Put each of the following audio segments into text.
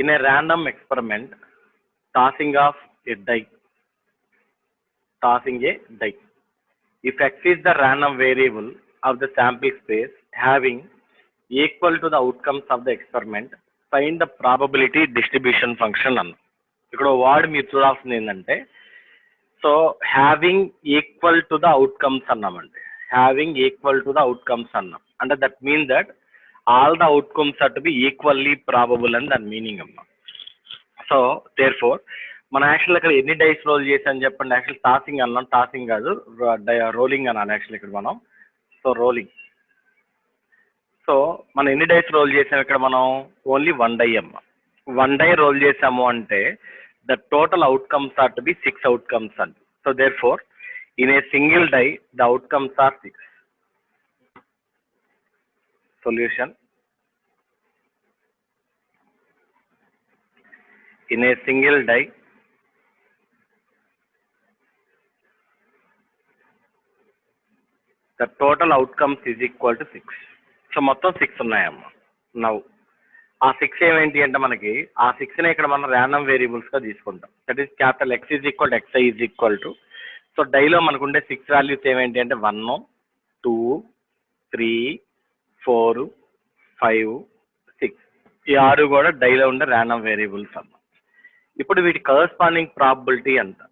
In a random experiment, tossing a die. If x is the random variable of the sample space having equal to the outcomes of the experiment, find the probability distribution function అన్న. ఇక్కడ word మీరు చూడాల్సింది ఏంటంటే so having equal to the outcomes అన్నామండి. Having equal to the outcomes అన్నాం అంటే that mean that all the outcomes are to be equally probable అని దాని మీనింగ్ అమ్మా. సో దేర్ ఫోర్ మన యాక్చువల్ ఇక్కడ ఎన్ని డైస్ రోల్ చేసాను చెప్పండి. యాక్చువల్ టాసింగ్ అన్నాం, టాసింగ్ కాదు రోలింగ్ అన్నాను యాక్చువల్ ఇక్కడ మనం. So rolling. సో మనం ఎన్ని డైస్ రోల్ చేసాము ఇక్కడ మనం? ఓన్లీ 1 డై అమ్మ. 1 డై రోల్ చేసాము అంటే the total outcomes are to be 6 outcomes అండి. So there four in a single die the outcomes are 6. Solution in a single die the total outcomes is equal to 6. So మొత్తం 6 ఉన్నాయమ్మా. Now ఆ 6 ఏమేంటి అంటే మనకి ఆ 6ని ఇక్కడ మనం ర్యాండమ్ వేరియబుల్స్ గా తీసుకుంటాం. That is capital X is equal to XI is equal to. So డైలో మనకు ఉండే 6 వాల్యూస్ ఏమేంటి అంటే 1, 2, 3, 4, 5, 6. ఈ 6 కూడా డైలో ఉండే ర్యాండమ్ వేరియబుల్స్ అమ్మా. ఇప్పుడు వీటి కరస్పాండింగ్ ప్రాబబిలిటీ ఎంత?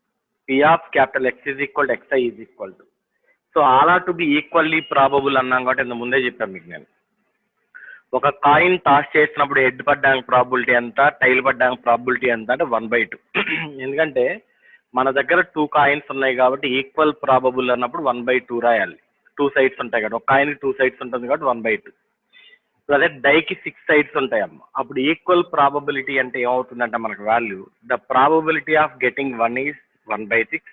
P of capital X is equal to XI is equal to. So all are to be equally probable అన్నాం కాబట్టి ఇంత ముందే చెప్పాను మీకు నేను. ఒక కాయిన్ టాస్ చేసినప్పుడు హెడ్ పడ్డానికి ప్రాబిలిటీ ఎంత, టైల్ పడ్డానికి ప్రాబిలిటీ ఎంత అంటే 1/2. ఎందుకంటే మన దగ్గర 2 కాయిన్స్ ఉన్నాయి కాబట్టి ఈక్వల్ ప్రాబబుల్ అన్నప్పుడు 1/2 రాయాలి. 2 సైడ్స్ ఉంటాయి కదా, ఒక కాయిన్ 2 సైడ్స్ ఉంటుంది కాబట్టి 1/2. అదే డైకి 6 సైడ్స్ ఉంటాయి అమ్మ. అప్పుడు ఈక్వల్ ప్రాబబిలిటీ అంటే ఏమవుతుందంటే మనకు value the probability of getting 1 is 1/6,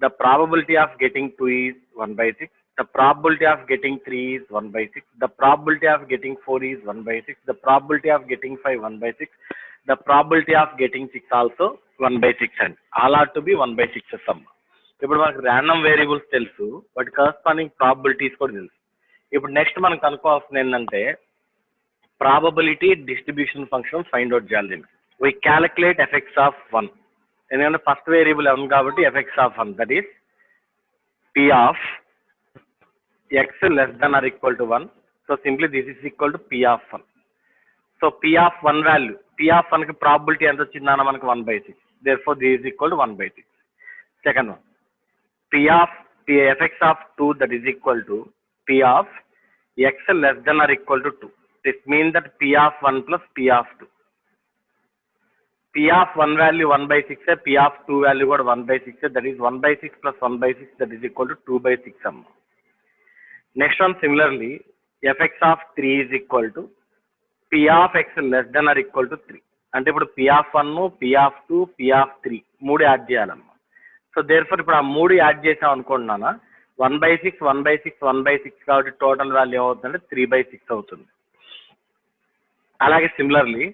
the probability of getting 2 is 1/6, the probability of getting 3 is 1/6, the probability of getting 4 is 1/6, the probability of getting 5 1/6, the probability of getting 6 also 1/6 and all are to be 1/6 sum. ఇప్పుడు మనకు random variables తెలుసు, వాటి corresponding probabilities కూడా తెలుసు. ఇప్పుడు next మనం కనుక్కోవాల్సింది ఏంటంటే probability distribution function find out చేయాలి. వి క్యాలిక్యులేట్ ఎఫెక్ట్స్ ఆఫ్ 1. ఎందుకంటే ఫస్ట్ వేరియబుల్ 1 కాబట్టి effects of 1 that is P of X less than or equal to 1. So simply this is equal to P of 1. So P of 1 value, P of 1 ki probability ఎంత వచ్చిందన్న మనకు 1/6. Therefore this is equal to 1/6. Second one, P of fx of 2 that is equal to P of X less than or equal to 2. This means that P of 1 plus P of 2. P of 1 value 1/6, P of 2 value కూడా 1/6, that is 1/6 plus 1/6 that is equal to 2/6 అమ్మ. Next one, similarly, fx of 3 is equal to P of X less than or equal to 3. అంటే ఇప్పుడు P of 1, P of 2, P of 3 మూడు add చేయాలమ్మా. So therefore ఇప్పుడు ఆ మూడు add చేసాం అనుకుంటున్నానా 1/6, 1/6, 1/6 కాబట్టి టోటల్ వాల్యూ ఏమవుతుందంటే 3/6 అవుతుంది. అలాగే సిమిలర్లీ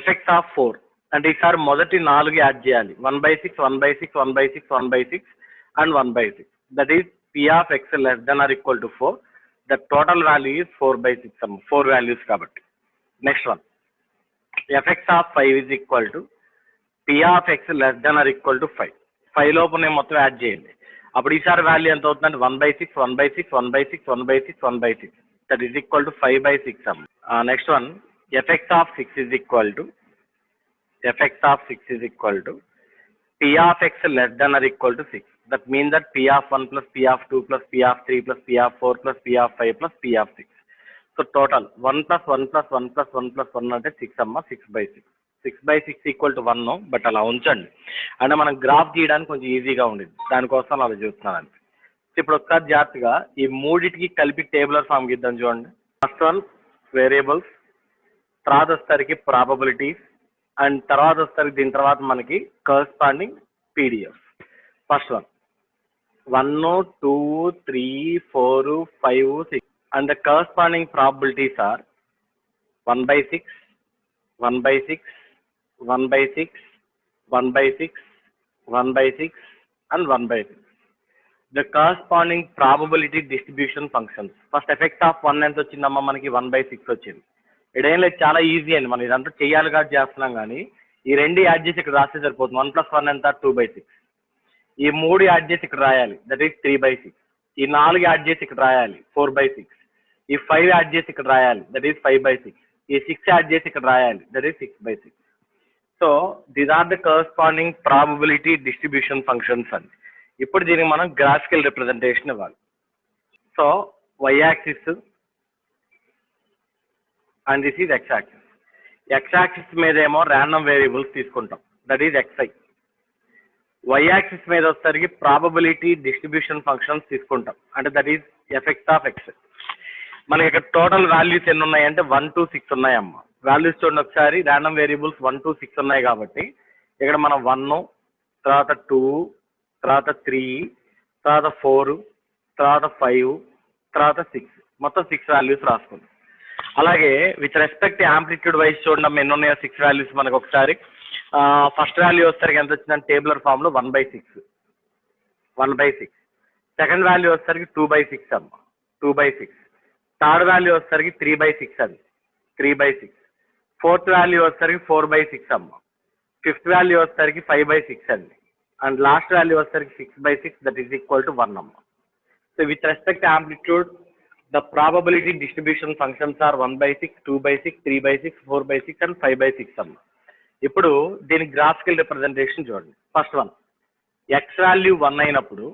fx of 4 అంటే ఈసారి మొదటి 4 యాడ్ చేయాలి. 1/6, 1/6, 1/6, 1/6 and 1/6. That is P of X less than or equal to 4. The total value is 4/6. 4 values కాబట్టి. Next one, fx of 5 is equal to P of X less than or equal to 5. 5 లోపు నేను మొత్తం add చేయండి. అప్పుడు ఈసారి value ఎంత అవుతుందంటే 1/6, 1/6, 1/6, 1/6, 1/6. That is equal to 5/6. Next one, fx of 6 is equal to P of X less than or equal to 6. That means that P of 1 plus P of 2 plus P of 3 plus P of 4 plus P of 5 plus P of 6. So total 1 plus 1 plus 1 plus 1 plus 1 అంటే 6 అమ్మ. 6/6. 6/6 equal to 1 but అలా ఉంచండి అంటే మనం graph తీయడానికి కొంచెం ఈజీగా ఉండేది, దానికోసం అలా చూస్తున్నాను. ఇప్పుడు ఒకసారి జాగ్రత్తగా ఈ మూడింటికి కలిపి టేబులర్ ఫామ్ గీద్దాం చూడండి. ఫస్ట్ వన్ వేరియబుల్స్, తర్వాత వచ్చేసరికి ప్రాబబిలిటీస్, అండ్ తర్వాత వచ్చేసరికి దీని తర్వాత మనకి corresponding PDF. First one 1, 2, 3, 4, 5, 6 and the corresponding probabilities are 1/6, 1/6, 1/6, 1/6, 1/6 and 1/6. The corresponding probability distribution functions. First effect of 1 ఎంత వచ్చిందమ్మా మనకి 1/6 వచ్చింది. ఇదేం లేదు, చాలా ఈజీ అండి. మనం ఇదంతా చెయ్యాలి కాబట్టి చేస్తున్నాం, కానీ ఈ రెండు యాడ్ చేసి ఇక్కడ రాస్తే సరిపోతుంది. 1+1 ఎంత? 2/6. ఈ 3 యాడ్ చేసి ఇక్కడ రాయాలి, దట్ ఈస్ 3/6. ఈ 4 యాడ్ చేసి ఇక్కడ రాయాలి, 4/6. ఈ 5 యాడ్ చేసి ఇక్కడ రాయాలి, దట్ ఈస్ 5/6. ఈ 6 యాడ్ చేసి ఇక్కడ రాయాలి, that is 6/6. So these are the corresponding probability distribution functions అండి. ఇప్పుడు దీనికి మనం గ్రాఫికల్ రిప్రజెంటేషన్ ఇవ్వాలి. So y axis and this is x axis. x axis మీద ఏమో ర్యాండమ్ వేరియబుల్స్ తీసుకుంటాం, that is xi. y axis మీద వచ్చేసరికి ప్రాబబిలిటీ డిస్ట్రిబ్యూషన్ ఫంక్షన్స్ తీసుకుంటాం, అంటే దట్ ఈజ్ fx. మనకి ఇక్కడ టోటల్ వాల్యూస్ ఎన్ని ఉన్నాయంటే 1 to 6 ఉన్నాయమ్మా. వాల్యూస్ చూడండి ఒకసారి. ర్యాండమ్ వేరియబుల్స్ 1 to 6 ఉన్నాయి కాబట్టి ఇక్కడ మనం 1, తర్వాత 2, తర్వాత 3, తర్వాత 4, తర్వాత 5, తర్వాత 6, మొత్తం 6 వాల్యూస్ రాసుకుందాం. అలాగే విత్ రెస్పెక్ట్ యాంప్లిట్యూడ్ వైజ్ చూడండి ఎన్ని ఉన్నాయో 6 వాల్యూస్ మనకు ఒకసారి. ఫస్ట్ వాల్యూ వచ్చేసరికి ఎంత వచ్చిందంటే టేబులర్ ఫామ్ లో 1/6. సెకండ్ వాల్యూ వచ్చేసరికి 2/6 అమ్మ, 2/6. థర్డ్ వాల్యూ వచ్చేసరికి 3/6 అండి, 3/6. ఫోర్త్ వాల్యూ వచ్చేసరికి 4/6 అమ్మ. ఫిఫ్త్ వాల్యూ వచ్చేసరికి 5/6 అండి. అండ్ లాస్ట్ వాల్యూ వచ్చేసరికి 6/6, దట్ ఈస్ ఈక్వల్ టు 1 అమ్మ. So with respect amplitude the probability distribution functions are 1/6, 2/6, 3/6, 4/6 and 5/6 అమ్మ. ఇప్పుడు దీని గ్రాఫికల్ రిప్రజెంటేషన్ చూడండి. ఫస్ట్ వన్, x వాల్యూ 1 అయినప్పుడు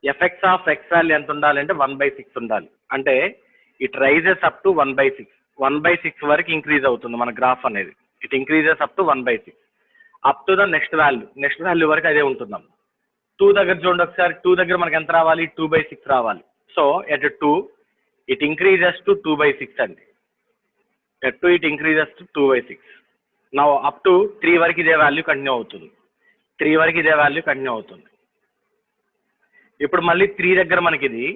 fx ఆఫ్ x వాల్యూ ఎంత ఉండాలంటే 1/6 ఉండాలి. అంటే ఇట్ రైజెస్ అప్ టు 1/6. 1/6 వరకు ఇంక్రీజ్ అవుతుంది మన గ్రాఫ్ అనేది. It increases up to 1/6 up to the next value వరకు అదే ఉంటుందమ్మ. 2 దగ్గర చూడండి ఒకసారి. 2 దగ్గర మనకి ఎంత రావాలి? 2/6 రావాలి. So at 2 it increases to 2/6 అండి. At 2 it increases to 2/6. Now up to 3 వరకు ఇదే వాల్యూ కంటిన్యూ అవుతుంది. 3 వరకు ఇదే వాల్యూ కంటిన్యూ అవుతుంది. ఇప్పుడు మళ్ళీ 3 దగ్గర మనకి ఇది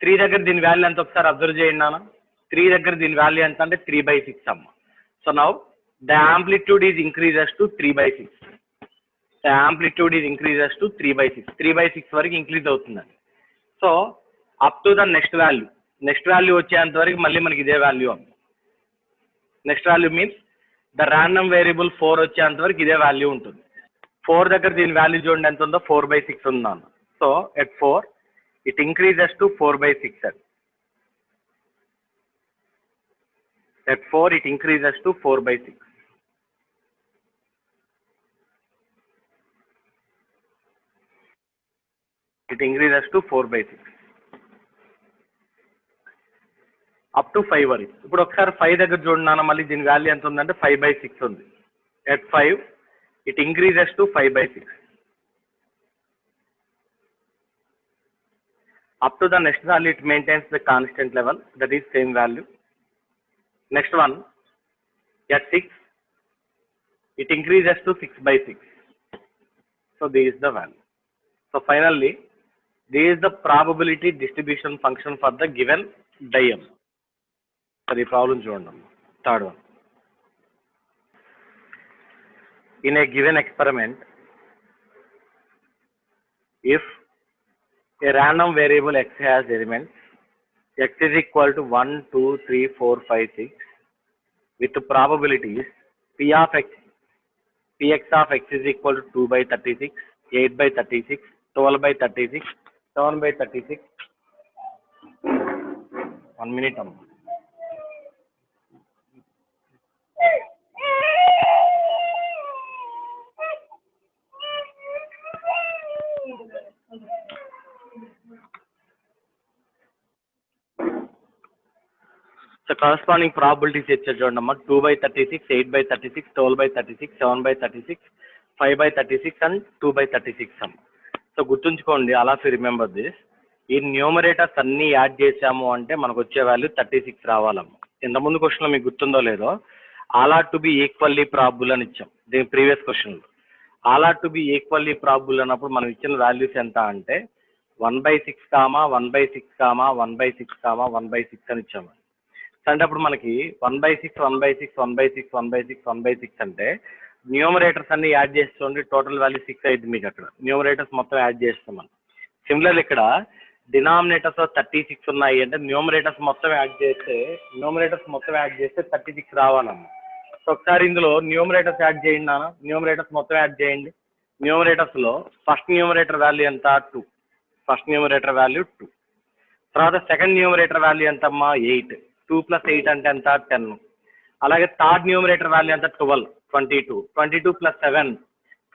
3 దగ్గర దీని వాల్యూ ఎంత ఒకసారి అబ్జర్వ్ చేయండి నాన్న. 3 దగ్గర దీని వాల్యూ ఎంత అంటే 3/6 అమ్మ. So now the amplitude is increases to 3/6. The amplitude is increases to 3/6. 3/6 వరకు ఇంక్రీజ్ అవుతుందండి. So up to the next value వచ్చేంత వరకు మళ్ళీ మనకి ఇదే వాల్యూ అమ్మ. Next value means the random variable 4 వచ్చేంత వరకు ఇదే వాల్యూ ఉంటుంది. 4 దగ్గర దీని వాల్యూ చూడండి ఎంత ఉందో, 4/6 ఉందన్న. So at 4 it increases to 4/6 అండి. At 4 it increases to 4/6. It increases to 4/6 up to 5 వరకు. ఇప్పుడు ఒకసారి 5 దగ్గర చూడండి, మళ్ళీ దీని వాల్యూ ఎంత ఉందంటే 5/6 ఉంది. At 5 it increases to 5/6 up to the next value. It maintains the constant level, that is same value. Next one, at 6 it increases to 6/6. So this is the value. So finally this is the probability distribution function for the given diam. So the problem చూడండి. Third one, in a given experiment, if a random variable x has elements x is equal to 1, 2, 3, 4, 5, 6 with probabilities px of x is equal to 2/36, 8/36, 12/36, 7/36. 1 minute అమ్మ. So corresponding probabilities ఇచ్చారు చూడండి అమ్మా. 2/36, 8/36, 12/36, 7/36, 5/36 and 2/36 అమ్మ. So గుర్తుంచుకోండి, అలా remember this. ఈ numerators అన్ని add చేసాము అంటే మనకు వచ్చే వాల్యూ 36 రావాలమ్మ. ఇంతకుముందు క్వశ్చన్లో మీకు గుర్తుందో లేదో, all are to be equally probable అని ఇచ్చాం దీని ప్రీవియస్ క్వశ్చన్లో. All are to be equally probable అన్నప్పుడు మనం ఇచ్చిన వాల్యూస్ ఎంత అంటే 1/6, 1/6, 1/6, 1/6 అని ఇచ్చాము. అంటే అప్పుడు మనకి 1/6, 1/6, 1/6, 1/6, 1/6 అంటే న్యూమరేటర్స్ అన్ని యాడ్ చేస్తుంది, టోటల్ వాల్యూ 6 అయింది మీకు. అక్కడ న్యూమరేటర్స్ మొత్తం యాడ్ చేస్తాం మనం. సిమిలర్ ఇక్కడ డినామినేటర్స్ 36 ఉన్నాయి అంటే న్యూమరేటర్స్ మొత్తం యాడ్ చేస్తే 36 రావాలమ్మ. సో ఒకసారి ఇందులో న్యూమరేటర్స్ యాడ్ చేయండి నాన్న, న్యూమరేటర్స్ మొత్తం యాడ్ చేయండి. న్యూమరేటర్స్లో ఫస్ట్ న్యూమరేటర్ వాల్యూ ఎంత 2, ఫస్ట్ న్యూమరేటర్ వాల్యూ 2. తర్వాత సెకండ్ న్యూమరేటర్ వాల్యూ ఎంతమ్మా 8, 2 + 8 అంటే ఎంత 10. అలాగే థర్డ్ న్యూమరేటర్ వాల్యూ ఎంత 12, 22, 22 + 7,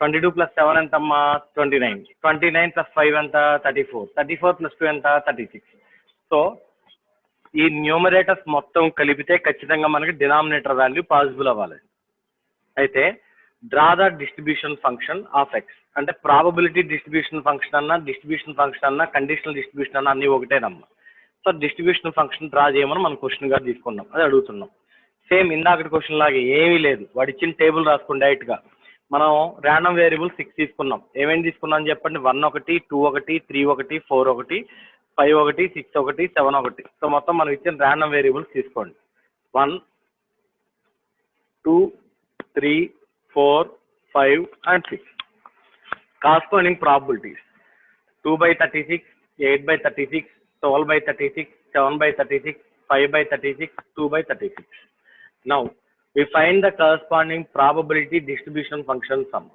22 + 7 ఎంతమ్మా 29, 29 + 5 ఎంత 34, 34 + 2 ఎంత 36. సో ఈ న్యూమరేటర్స్ మొత్తం కలిపితే ఖచ్చితంగా మనకి డినామినేటర్ వాల్యూ పాసిబుల్ అవ్వాలి. అయితే draw the distribution function of X అంటే ప్రాబబిలిటీ డిస్ట్రిబ్యూషన్ ఫంక్షన్ అన్నా కండిషనల్ డిస్ట్రిబ్యూషన్ అన్నా అన్ని ఒకటేనమ్మా. సో డిస్ట్రిబ్యూషన్ ఫంక్షన్ డ్రా చేయమని మనం క్వశ్చన్ గా తీసుకున్నాం, అది అడుగుతున్నాం. సేమ్ ఇందాకటి క్వశ్చన్ లాగే ఏమీ లేదు, వాడు ఇచ్చిన టేబుల్ రాసుకోండి డైరెక్ట్ గా. మనం ర్యాండమ్ వేరియబుల్ 6 తీసుకున్నాం. ఏమేమి తీసుకున్నాం చెప్పండి, 1 1 2 1 3 1 4 1 5 1 6 1 7 1. సో మొత్తం మనం ఇచ్చిన ర్యాండమ్ వేరియబుల్స్ తీసుకోండి. 1 2 3 4 5 and 6. Corresponding probabilities 2/36, 8/36, 12/36, 7/36, 5/36, 2/36. Now we find the corresponding probability distribution function sum.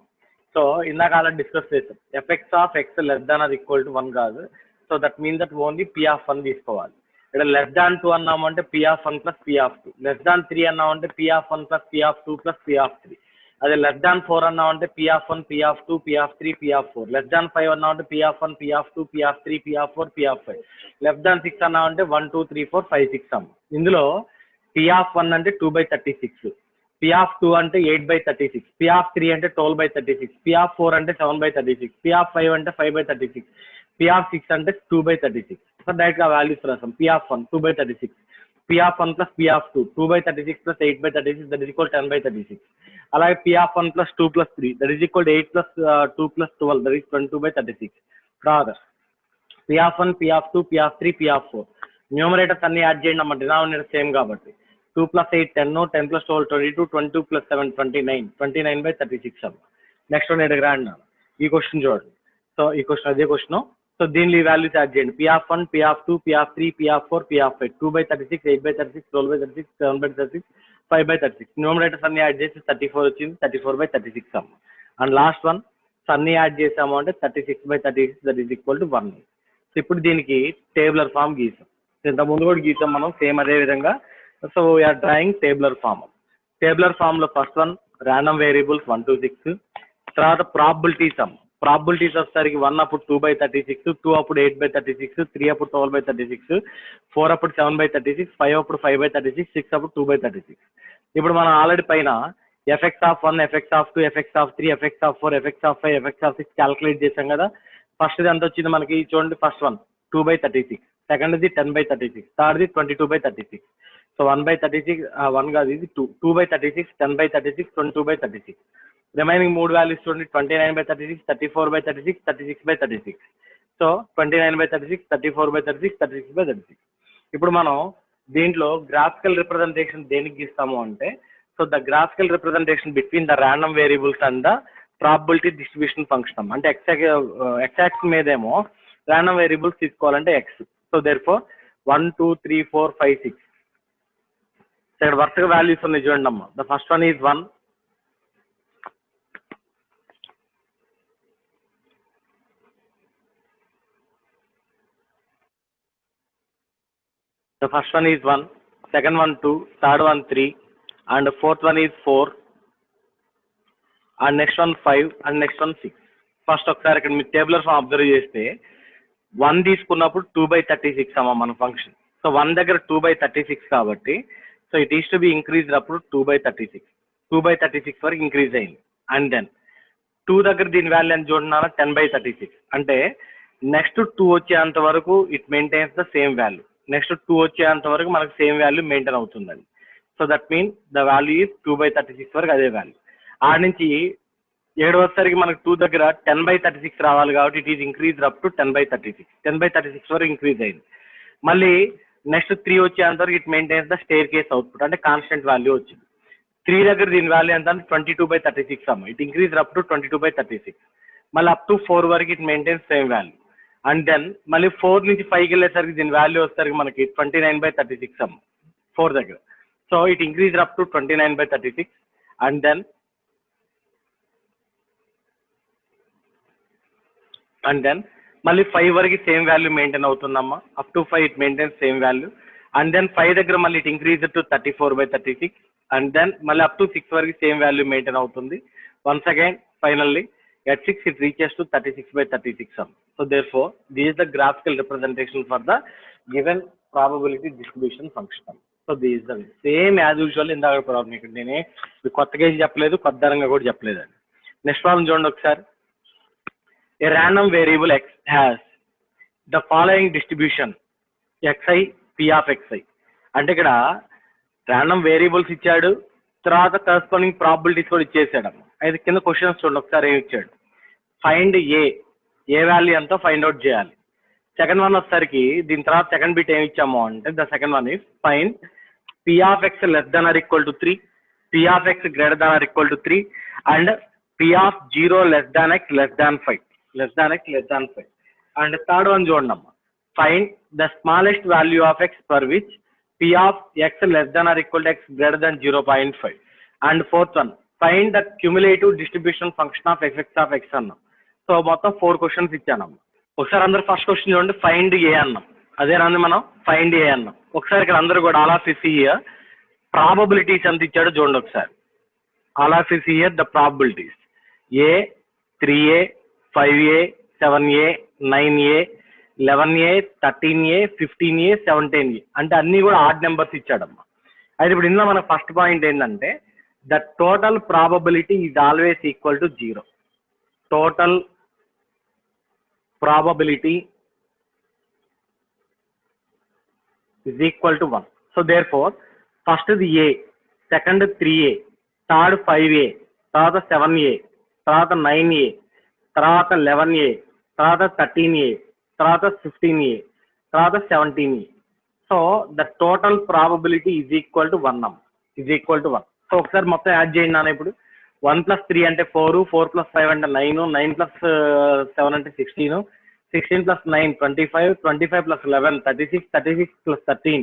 So ఇందాక అలా డిస్కస్ చేసాం, fx of x less than or equal to 1 కాదు. So that means that only p of 1 తీసుకోవాలి. ఇక్కడ less than 2 అన్నామంటే p of 1 + p of 2, less than 3 అన్నామంటే p of 1 + p of 2 + p of 3. అదే less than 4 అన్నామంటే p of 1 p of 2 p of 3 p of 4. Less than 5 అన్నామంటే p of 1 p of 2 p of 3 p of 4 p of 5. Less than 6 అన్నామంటే 1 2 3 4 5 6 అమ్మ. ఇందులో p of 1 అంటే 2/36, p of 2 అంటే 8/36, p of 3 అంటే 12/36, p of 4 అంటే 7/36, p of 5 అంటే 5/36, p of 6 అంటే 2/36. So direct గా values రాసాం. p of 1 2/36, p of 1 + p of 2 2/36 + 8/36 that is equal 10/36. అలాగే p of 1 + 2 + 3 that is equal 8 + 2 + 12 that is 22/36. తర్వాత p of 1 p of 2 p of 3 p of 4 numerators అన్ని add చేయండి అమ్మ, denominator same కాబట్టి. 2 + 8 10, 10 + 12 22, 22 + 7 29, 29/36 అమ్మ. Next one ఎక్కడ రాండి ఈ క్వశ్చన్ చూడండి. సో ఈ క్వశ్చన్ అదే క్వశ్చన్. సో దీనిలో ఈ వాల్యూస్ యాడ్ చేయండి. p of 1 p of 2 p of 3 p of 4 p of 5, 2/36, 8/36, 12/36, 7/36, 5/36. Numerators అన్ని యాడ్ చేసి 34 వచ్చింది, 34/36 అమ్మ. అండ్ లాస్ట్ వన్ అన్ని యాడ్ చేసాము అంటే 36/36 that is equal to 1. So ఇప్పుడు దీనికి టేబులర్ ఫామ్ గీసాం, ఇంత ముందు కూడా గీసాం మనం సేమ్ అదే విధంగా. So we are drawing tabular form. Tabular form లో first one random variables 1 to 6. తర్వాత ప్రాబిలిటీస్ అమ్మ. ప్రాబిలిటీస్ వచ్చేసరికి 1 అప్పుడు 2/36, 2 అప్పుడు 8/36, 3 అప్పుడు 12/36, 4 అప్పుడు 7/36, 5 అప్పుడు 5/36, 6 అప్పుడు 2/36. ఇప్పుడు మనం ఆల్రెడీ పైన fx of 1, fx of 2, fx of 3, fx of 4, fx of 5, fx of 6 calculate చేసాం కదా. ఫస్ట్ ఇది ఎంత వచ్చింది మనకి చూడండి, ఫస్ట్ వన్ 2/36, సెకండ్ది 10/36, థర్డ్ది 22/36. సో 1/36 1 కాదు ఇది 2, 2/36, 10/36, 22/36. రిమైనింగ్ మూడు వాల్యూస్ చూడండి, 29/36, 34/36, 36/36. సో 29/36, 34/36, 36/36. ఇప్పుడు మనం దీంట్లో గ్రాఫికల్ రిప్రజెంటేషన్ దేనికి ఇస్తాము అంటే, so the graphical representation between the random variables and the probability distribution function అంటే ఎక్స్ యాక్సిస్ మీదేమో ర్యాండమ్ వేరియబుల్స్ తీసుకోవాలంటే ఎక్స్. సో దేర్ ఫోర్ 1 2 3 4 5 6 ఇక్కడ వరుసగా వాల్యూస్ ఉన్నాయి చూడండి అమ్మ. The first one is 1, the first one is 1, second one 2, third one 3, and fourth one is 4, and next one 5, and next one 6. First ఒకసారి ఇక్కడ మీరు టేబులర్ ఫామ్ అబ్జర్వ్ చేస్తే 1 తీసుకున్నప్పుడు 2/36 అమ్మ మన ఫంక్షన్. సో 1 దగ్గర 2/36 కాబట్టి so it is to B increase అప్పుడు 2/36, 2/36 వరకు ఇంక్రీజ్ అయింది. అండ్ దెన్ 2 దగ్గర దీని వాల్యూ అని చూడండి 10/36 అంటే నెక్స్ట్ 2 వచ్చేంత వరకు it maintains the same value. Next 2 వచ్చేంత వరకు మనకు సేమ్ వాల్యూ మెయింటైన్ అవుతుందండి. So that means the value is 2/36 వరకు అదే వాల్యూ. ఆడ నుంచి 7 వచ్చేసరికి మనకు 2 దగ్గర 10/36 రావాలి కాబట్టి it is increase up to 10/36, 10/36 వరకు ఇంక్రీజ్ అయింది. మళ్ళీ నెక్స్ట్ 3 వచ్చేంత వరకు it maintains the staircase output అంటే కాన్స్టెంట్ వాల్యూ వచ్చింది. 3 దగ్గర దీని వాల్యూ ఎంత అంటే 22/36 అమ్మ. It increase up to 22/36. మళ్ళీ అప్ టు 4 వరకు it maintains same value. And then మళ్ళీ 4 నుంచి 5కి వెళ్ళేసరికి దీని వాల్యూ వచ్చేసరికి మనకి 29/36 అమ్మ 4 దగ్గర. So it increase up to 29/36 and then మళ్ళీ 5 వరకు సేమ్ వాల్యూ మెయింటైన్ అవుతుందమ్మా. Up to 5 it maintains same value and then 5 దగ్గర మళ్ళీ it increase to 34/36 and then మళ్ళీ అప్ టు 6 వరకు సేమ్ వాల్యూ మెయింటైన్ అవుతుంది. Once again finally at 6 it reaches to 36/36 sum. So therefore this is the graphical representation for the given probability distribution function. So this is the same as usual in the problem. ఇక్కడ నేను కొత్తగా ఏం చెప్పలేదు, కొత్త ధరంగా కూడా చెప్పలేదు అండి. Next problem చూడండి ఒకసారి. A random variable x has the following distribution xi p of xi. అంటే ఇక్కడ random variables ఇచ్చాడు, తర్వాత కరస్పాండింగ్ ప్రాబిలిటీస్ కూడా ఇచ్చేసాడు. అయితే కింద క్వశ్చన్స్ చూడండి ఒకసారి ఏమి ఇచ్చాడు. ఫైండ్ ఏ వాల్యూ ఎంతో ఫైండ్ అవుట్ చేయాలి. సెకండ్ వన్ వచ్చేసరికి దీని తర్వాత సెకండ్ బిట్ ఏమి ఇచ్చాము అంటే the second one is find p of x less than or equal to 3, p of x greater than or equal to 3 and p of 0 less than x less than 5. And third one చూడండి అమ్మా. Find the smallest value of x for which p of x less than or equal to x greater than 0.5. And fourth one, find the cumulative distribution function of f(x) of x అన్నాం. So మొత్తం 4 questions ఇచ్చానమ్మా. ఒకసారి అందరు first question చూడండి, find a అన్నాం. అదేనండి మనం find a అన్నాం. ఒకసారి ఇక్కడ అందరూ కూడా all of this here probabilities ఎంత ఇచ్చాడో చూడండి ఒకసారి. All of this here the probabilities A 3a 5a 7a 9a 11a 13a 15a 17a అంటే అన్ని కూడా ఆడ్ నెంబర్స్ ఇచ్చాడమ్మా. అయితే ఇప్పుడు ఇందులో మన ఫస్ట్ పాయింట్ ఏంటంటే the total probability is always equal to 0. Total probability is equal to 1. So therefore, first is A, second 3A, third 5A, తర్వాత 7A, తర్వాత 9A, తర్వాత 11A, తర్వాత 13A, తర్వాత 15A, తర్వాత 17A. So the total probability is equal to 1. Is equal to 1. So ఒకసారి మొత్తం add చేయండి నాన్న. ఇప్పుడు 1 + 3 అంటే 4, 4 + 5 అంటే 9, 9 + 7 అంటే 16, 16 + 9 25, 25 + 11 36, 36 + 13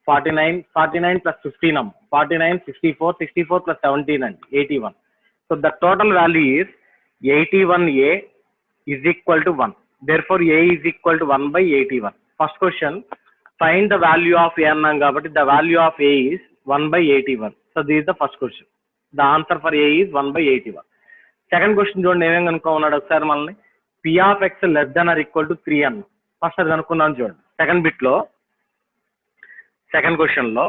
49, 49 + 15 49, 64, 64 + 17 అంటే 81. So the total value is 81a is equal to 1. Therefore a is equal to 1/81. First question, find the value of a అన్నాం కాబట్టి the value of a is 1/81. So this is the first question. The answer for a is 1/81. Second question చూడండి ఏమేమి కనుక్కున్నాడు ఒకసారి మనల్ని. p of x less than or equal to 3 అన్న. First అది కనుక్కున్నాను చూడండి. Second bit లో సెకండ్ క్వశ్చన్ లో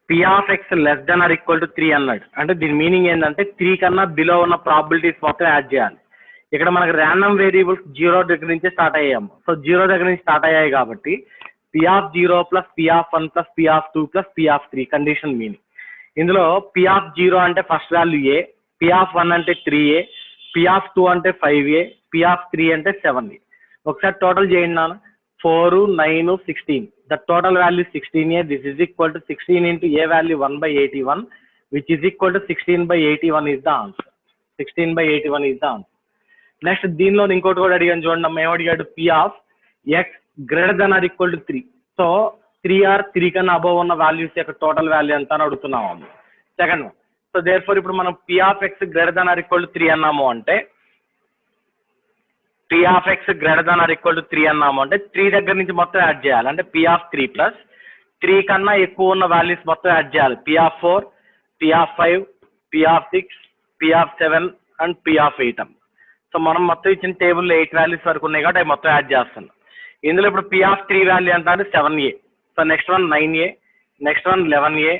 p of x less than or equal to 3 అన్నాడు. అంటే దీని మీనింగ్ ఏంటంటే 3 కన్నా బిలో ఉన్న ప్రాబిలిటీస్ మొత్తం యాడ్ చేయాలి. ఇక్కడ మనకి ర్యాండమ్ వేరియబుల్స్ 0 దగ్గర నుంచే స్టార్ట్ అయ్యాము. సో 0 దగ్గర నుంచి స్టార్ట్ అయ్యాయి కాబట్టి p of 0 plus p of 1 plus p of 2 plus p of 3 condition meaning. ఇందులో p of 0 అంటే first value a, p of 1 అంటే 3a, p of 2 అంటే 5a, p of 3 అంటే 7a. ఒకసారి టోటల్ చేయండి నాన్న. 4, 9, 16. The total value 16a. This is equal to 16 into a value 1/81, which is equal to 16/81 is the answer. 16/81 is the answer. Next దీనిలో ఇంకోటి కూడా అడిగాను చూడండి అమ్మ. ఏమడిగాడు? p of x greater than or equal to 3. So 3 or 3 కన్నా above ఉన్న values యొక్క total value ఎంత అని అడుగుతున్నాము అమ్మ. Second one. So there four ఇప్పుడు మనం p of x greater than or equal to 3 అన్నాము అంటే p of x greater than or equal to 3 అన్నాము అంటే 3 దగ్గర నుంచి మొత్తం యాడ్ చేయాలి. అంటే p of 3 plus 3 కన్నా ఎక్కువ ఉన్న వాల్యూస్ మొత్తం యాడ్ చేయాలి. p of 4, p of 5, p of 6, p of 7 and p of 8 అమ్మ. సో మనం మొత్తం ఇచ్చిన టేబుల్లో 8 వాల్యూస్ వరకు ఉన్నాయి కాబట్టి అవి మొత్తం యాడ్ చేస్తున్నాం. ఇందులో ఇప్పుడు p of 3 వాల్యూ ఎంత అంటే 7a. So next one 9a, next one 11a,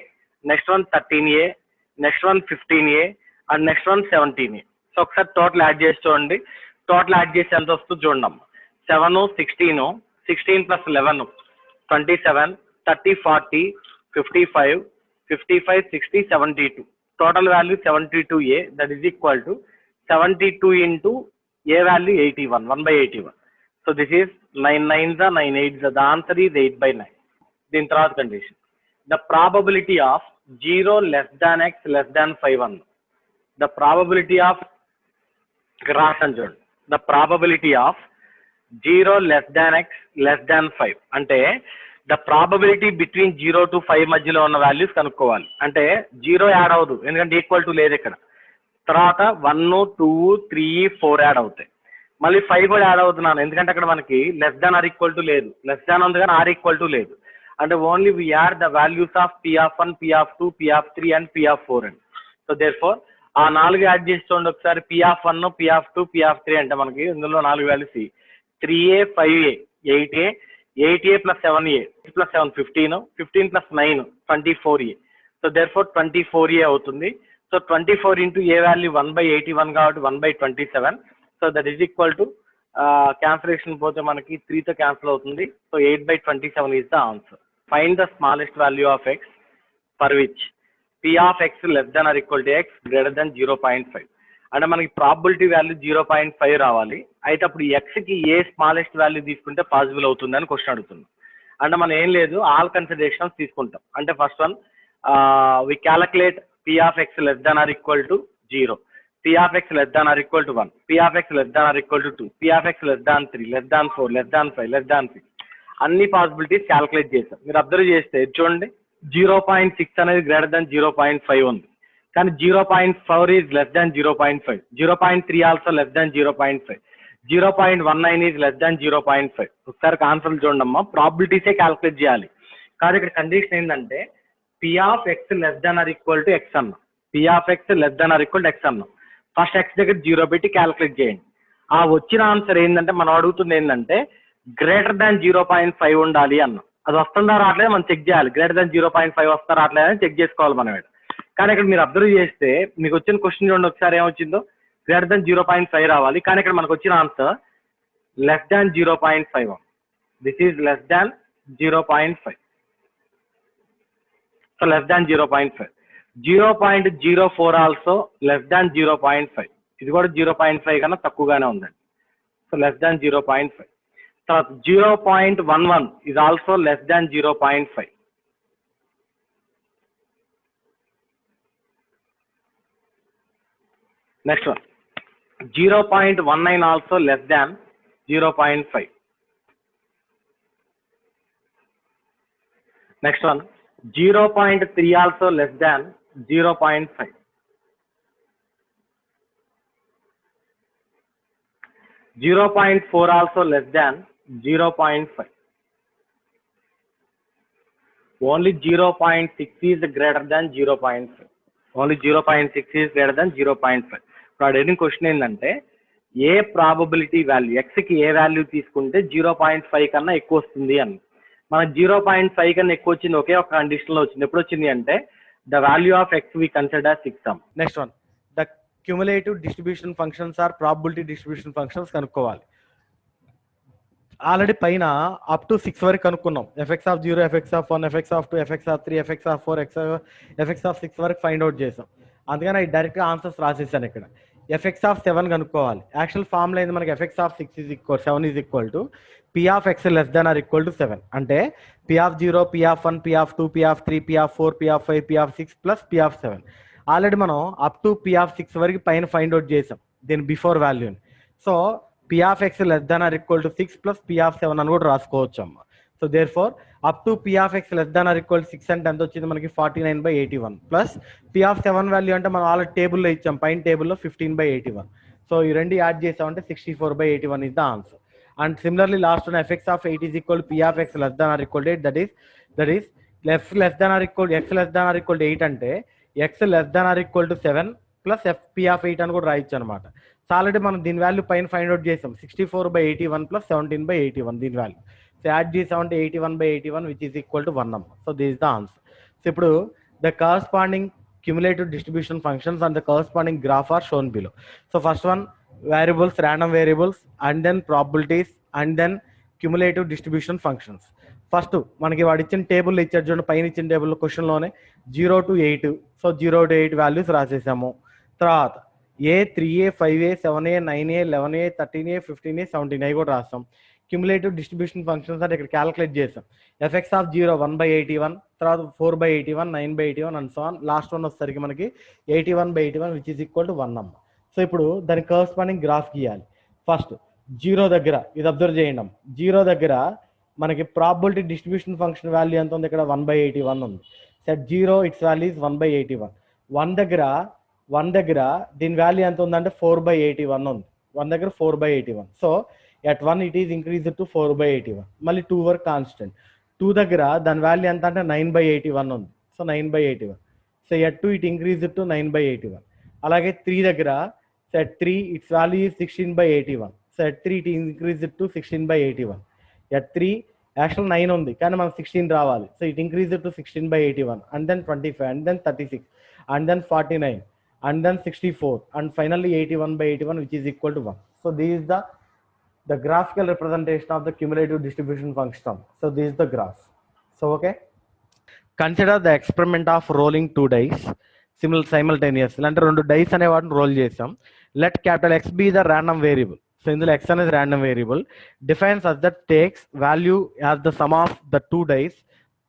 next one 13a, next one 15a and next one 17a. So ఒకసారి టోటల్ యాడ్ చేసి చూడండి. టోటల్ యాడ్ చేసి ఎంత వస్తుంది చూడండి అమ్మ. 7, 16, 16 + 11 27, 30, 40, 55, 55, 60, 72. Total value 72a. That is equal to 72 into a value 81, 1/81. So this is 9 9s are 9 8s. The answer is 8/9. Then third condition, the probability of 0 less than x less than 5 the probability of the probability of 0 less than x less than 5 అంటే the probability between 0 to 5 మధ్యలో ఉన్న values కనుక్కోవాలి. అంటే 0 add అవ్వదు ఎందుకంటే equal to లేదు ఇక్కడ. తర్వాత 1 2 3 4 యాడ్ అవుతాయి. మళ్ళీ 5 కూడా యాడ్ అవుతున్నాను ఎందుకంటే అక్కడ మనకి less than or equal to లేదు, లెస్ దాన్ ఉంది కానీ ఆర్ ఈక్వల్ టు లేదు. అంటే only we add the values of p(1), p(2), p(3) and p(4) అండి. సో దేర్ ఫోర్ ఆ 4 యాడ్ చేసి చూడండి ఒకసారి. p(1), p(2), p(3) అంటే మనకి ఇందులో 4 values 3a 5a 8a 8a plus 7a plus 7 15 15 plus 9 24a. So there four 24a అవుతుంది. So 24 into ఏ value 1/81 కాబట్టి 1/27. So that is equal to cancellation పోతే మనకి 3తో క్యాన్సిల్ అవుతుంది. So 8/27 is the answer. Find the smallest value of X for which p of x less than or equal to x greater than 0.5. అంటే మనకి probability value 0.5 రావాలి. అయితే అప్పుడు ఎక్స్కి ఏ smallest value తీసుకుంటే possible అవుతుంది అని క్వశ్చన్ అడుగుతున్నాం. అంటే మనం ఏం లేదు ఆల్ కన్సిడరేషన్స్ తీసుకుంటాం. అంటే first one we calculate p of x less than or equal to 0, p of x less than or equal to 1, p of x less than or equal to 2, p of x less than 3, less than 4, less than 5, less than 6 అన్ని possibilities calculate చేస్తాం. మీరు observe చేస్తే చూడండి 0.6 అనేది greater than 0.5 ఉంది, కానీ 0.4 is less than 0.5, 0.3 also less than 0.5, 0.19 is less than 0.5. ఒకసారి ఆన్సర్లు చూడండి అమ్మా, ప్రాబిలిటీసే క్యాలిక్యులేట్ చేయాలి. కానీ ఇక్కడ కండిషన్ ఏంటంటే p of x less than or equal to x అన్నాం, p of x less than or equal to x అన్నాం. ఫస్ట్ x దగ్గర 0 పెట్టి క్యాలిక్యులేట్ చేయండి. ఆ వచ్చిన ఆన్సర్ ఏంటంటే మనం అడుగుతుంది ఏంటంటే గ్రేటర్ దాన్ 0.5 ఉండాలి అన్నాం. అది వస్తుందా రావట్లేదు మనం చెక్ చేయాలి. గ్రేటర్ దాన్ 0.5 వస్తా రావట్లేదు అని చెక్ చేసుకోవాలి మనం. కానీ ఇక్కడ మీరు అబ్జర్వ్ చేస్తే మీకు వచ్చిన క్వశ్చన్ చూడండి ఒకసారి ఏమొచ్చిందో, గ్రేటర్ దాన్ 0.5 రావాలి. కానీ ఇక్కడ మనకు వచ్చిన answer less than 0.5. This is less than 0.5. So less than 0.5. 0.04 also less than 0.5. ఇది కూడా 0.5 కన్నా తక్కువగానే ఉందండి. So less than 0.5. తర్వాత 0.11 is also less than 0.5. Next one 0.19 also less than 0.5. Next one 0.3 also less than 0.5. (0.4) also less than 0.5. Only 0.6 is greater than 0.5. Only 0.6 is greater than 0.5. ఇప్పుడు అడిగిన question ఏంటంటే ఏ probability value ఎక్స్కి ఏ value తీసుకుంటే 0.5 కన్నా ఎక్కువ వస్తుంది అని. మనకు 0.5 కన్నా ఎక్కువ వచ్చింది ఒకే ఒక కండిషన్లో వచ్చింది. ఎప్పుడు వచ్చింది అంటే the value of X we consider 6. Next one the cumulative distribution functions or probability distribution functions కనుక్కోవాలి. ఆల్రెడీ పైన అప్ టు 6 వరకు కనుక్కున్నాం. fx(0), fx(1), fx(2), fx(3), fx(4), fx(6) వరకు ఫైండ్ అవుట్ చేసాం. అందుకని అవి డైరెక్ట్గా ఆన్సర్స్ రాసేసాను. ఇక్కడ fx(7) కనుక్కోవాలి. యాక్చువల్ ఫార్ములా ఏంది మనకి fx(6)7 is equal to p of x less than or equal to 7. అంటే p(0), p(1), p(2), p(3), p(4), p(5), p(6) plus p(7). Already మనం అప్ టు p(6) వరకు పైన ఫైండ్ అవుట్ చేసాం దీని బిఫోర్ వాల్యూని. So p of x less than or equal to 6 plus p(7) అని కూడా రాసుకోవచ్చు అమ్మ. So there four up to p of x less than or equal to 6 అంటే ఎంత వచ్చింది మనకి 49/81 ప్లస్ p(7) వాల్యూ అంటే మనం ఆల్రెడీ టేబుల్లో ఇచ్చాం, పైన టేబుల్లో 15/81. సో ఈ రెండు యాడ్ చేసామంటే 64/81 is the answer. And similarly last one fx(8) is equal to p of x less than or equal to 8. that is x less than or equal to 8 అంటే x less than or equal to 7 plus p of 8 అని కూడా రాయొచ్చు అనమాట. So already మనం దీని value పైన find out చేసాం 64/81 plus 17/81 దీని వాల్యూ. సో యాడ్ చేసామంటే 81/81 విచ్ ఈస్ ఈక్వల్ టు 1 అమ్మ. So this is the answer. So ఇప్పుడు the corresponding cumulative distribution functions and the corresponding graph are shown below. So first one variables, random variables, and then probabilities, and then cumulative distribution functions. First మనకి వాడు ఇచ్చిన table ఇచ్చాడు చూడండి, పైన ఇచ్చిన టేబుల్లో క్వశ్చన్లోనే 0 to 8. సో 0 to 8 వాల్యూస్ రాసేసాము. తర్వాత A 3A 5A 7A 9A 11A 13A 15A 17A కూడా రాస్తాం. క్యుములేటివ్ డిస్ట్రిబ్యూషన్ ఫంక్షన్స్ అంటే ఇక్కడ క్యాలిక్యులేట్ చేసాం. fx(0) 1/81, తర్వాత 4/81, 9/81 and so on. Last one వచ్చేసరికి మనకి 81/81 విచ్ ఈస్ ఈక్వల్ టు 1 అమ్మ. సో ఇప్పుడు దానికి కరస్పాండింగ్ గ్రాఫ్ గీయాలి. ఫస్ట్ జీరో దగ్గర ఇది అబ్జర్వ్ చేయండి. జీరో దగ్గర మనకి ప్రాబిలిటీ డిస్ట్రిబ్యూషన్ ఫంక్షన్ వాల్యూ ఎంత ఉంది? ఇక్కడ 1/81 ఉంది. Set zero it's value is 1/81. One దగ్గర దీని వాల్యూ ఎంత ఉందంటే 4/81 ఉంది. 1 దగ్గర 4/81. So at 1 it is increase to 4/81. మళ్ళీ 2 వరకు కాన్స్టెంట్. 2 దగ్గర దాని వాల్యూ ఎంత అంటే 9/81 ఉంది. So 9/81. So at 2 it increase to 9/81. అలాగే 3 దగ్గర set 3 its value is 16/81. So at 3 it increase to 16/81. At 3 actual 9 ఉంది కానీ మనకు 16 రావాలి. So it increase to 16/81 and then 25 and then 36 and then 49 and then 64 and finally 81/81 which is equal to 1. So this is the graphical representation of the cumulative distribution function. So this is the graph. So okay, consider the experiment of rolling 2 dice simultaneously. అంటే 2 dice అనే వాటిని role చేసాం. let capital X be the random variable. So ఇందులో x అనేది random variable defines as that takes value as the sum of the 2 dice,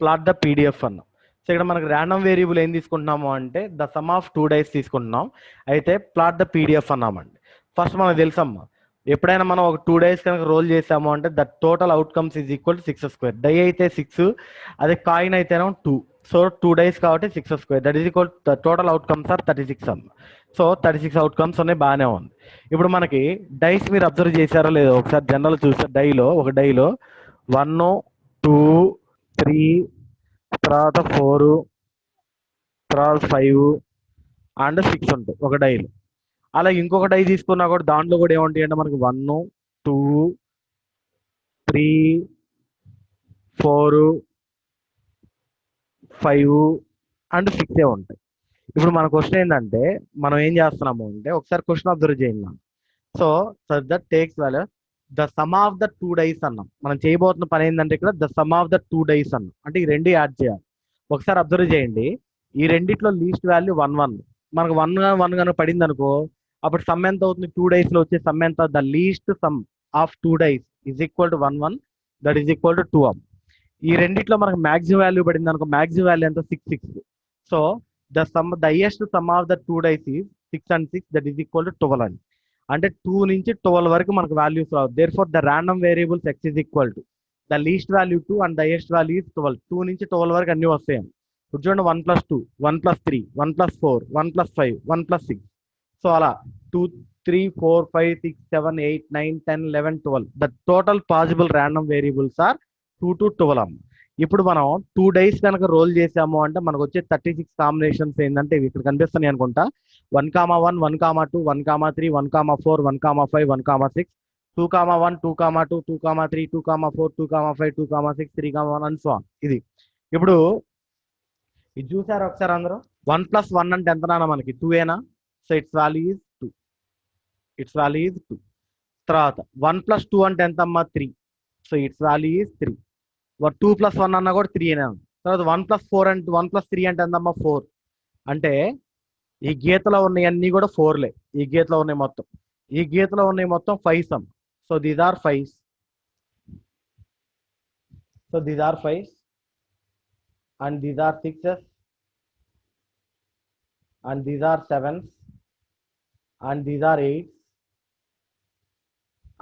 plot the PDF అన్నాం. So ఇక్కడ మనకు random variable ఏం తీసుకుంటున్నాము అంటే ద సమ్ ఆఫ్ 2 డైస్ తీసుకుంటున్నాం. అయితే ప్లాట్ ద పీడిఎఫ్ అన్నామండి. ఫస్ట్ మనకు తెలుసమ్మా, ఎప్పుడైనా మనం ఒక 2 డైస్ కనుక రోల్ చేసాము అంటే the total outcomes is equal to 6². Die అయితే 6, అదే కాయిన్ అయితేనే 2. సో 2 డైస్ కాబట్టి 6². That is equal the total outcomes are 36 అమ్మ. సో 36 అవుట్కమ్స్ ఉన్నాయి, బాగానే ఉంది. ఇప్పుడు మనకి డైస్ మీరు అబ్జర్వ్ చేశారో లేదో ఒకసారి జనరల్ చూస్తే ఒక డైలో 1, 2, 3, తర్వాత 4, తర్వాత 5 అండ్ 6 ఉంటాయి ఒక డైలో. అలాగే ఇంకొక డై తీసుకున్నా కూడా దాంట్లో కూడా ఏముంటాయి అంటే మనకి 1, 2, 3, 4, 5 అండ్ 6 ఉంటాయి. ఇప్పుడు మన క్వశ్చన్ ఏంటంటే మనం ఏం చేస్తున్నాము అంటే ఒకసారి క్వశ్చన్ అబ్జర్వ్ చేయండి. So that takes value the sum of the 2 dice అన్నాం. మనం చేయబోతున్న పని ఏంటంటే ఇక్కడ the sum of the 2 dice అన్నాం. అంటే ఈ రెండు యాడ్ చేయాలి. ఒకసారి అబ్జర్వ్ చేయండి, ఈ రెండిట్లో లీస్ట్ వాల్యూ 1, 1. మనకు 1 కనుక పడింది అనుకో, అప్పుడు సమ్ ఎంత అవుతుంది? 2 డైస్ లో వచ్చే సమ్ ఎంత? The least sum of 2 dice is equal to 1, 1. That is equal to 2. ఈ రెండిట్లో మనకు మాక్సిమం వాల్యూ పడింది అనుకో, మాక్సిమం వాల్యూ ఎంత? 6, 6. So the highest sum of the 2 dice is 6 and 6. That is equal to 12 అని. అంటే 2 నుంచి 12 వరకు మనకు వాల్యూస్ రావు. Therefore the random variables x is equal to the least value 2 and the highest value is 12. 2 నుంచి 12 వరకు అన్ని వస్తాయి. ఇప్పుడు చూడండి, 1 + 2, 1 + 3, 1 + 4, 1 + 5, 1 + 6. సో అలా 2, 3, 4, 5, 6, 7, 8, 9, 10, 11, 12. The total possible random variables are 2 to 12. ఇప్పుడు మనం 2 డైస్ కనుక రోల్ చేసాము అంటే మనకు వచ్చే 36 కాంబినేషన్స్ ఏంటంటే ఇవి ఇక్కడ కనిపిస్తున్నాయి అనుకుంటా. 1, 1, 1, 2, 1, 3, 1, 4, 1, 5, 1, 6, 2, 1, 2, 2, 2, 3, 2, 4, 2, 5, 2, 6, 3, 1 and so on. ఇది ఇప్పుడు ఇది చూసారు ఒకసారి అందరూ. 1 + 1 అంటే ఎంత నాన్న? మనకి 2ఏనా? So its value is 2. Its value is 2. తర్వాత 1 + 2 అంటే ఎంత అమ్మా? 3. So its value is 3. 2 + 1 అన్నా కూడా 3ఏనా? తర్వాత 1 + 4 అంటే 1 + 3 అంటే ఎంతమ్మా? 4. అంటే ఈ గీతలో ఉన్నాయన్నీ కూడా 4లే. ఈ గీతలో ఉన్నాయి మొత్తం. ఈ గీతలో ఉన్నాయి మొత్తం 5 sum. So these are 5. So these are 5 and these are 6s and these are 7s and these are 8s